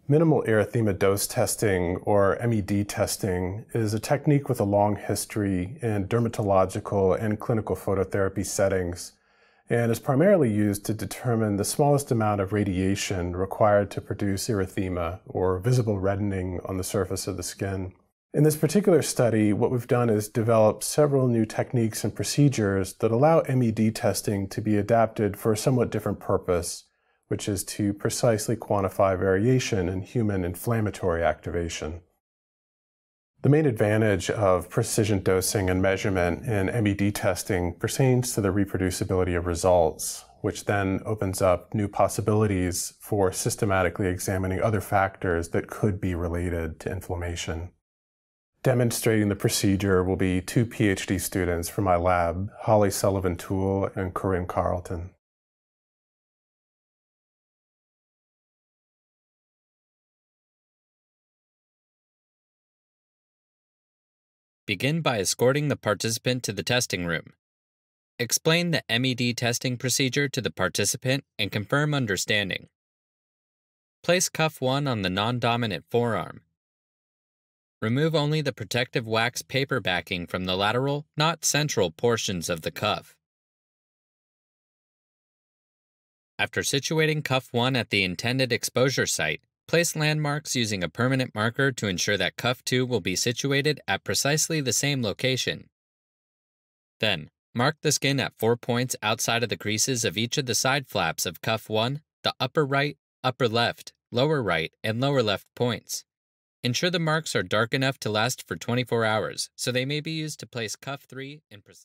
Minimal erythema dose testing, or MED testing, is a technique with a long history in dermatological and clinical phototherapy settings, and is primarily used to determine the smallest amount of radiation required to produce erythema, or visible reddening on the surface of the skin. In this particular study, what we've done is develop several new techniques and procedures that allow MED testing to be adapted for a somewhat different purpose, which is to precisely quantify variation in human inflammatory activation. The main advantage of precision dosing and measurement in MED testing pertains to the reproducibility of results, which then opens up new possibilities for systematically examining other factors that could be related to inflammation. Demonstrating the procedure will be two PhD students from my lab, Holly Sullivan-Toole and Corinne Carlton. Begin by escorting the participant to the testing room. Explain the MED testing procedure to the participant and confirm understanding. Place cuff 1 on the non-dominant forearm. Remove only the protective wax paper backing from the lateral, not central portions of the cuff. After situating cuff 1 at the intended exposure site, place landmarks using a permanent marker to ensure that cuff 2 will be situated at precisely the same location. Then, mark the skin at 4 points outside of the creases of each of the side flaps of cuff 1, the upper right, upper left, lower right, and lower left points. Ensure the marks are dark enough to last for 24 hours, so they may be used to place cuff 3 in precise.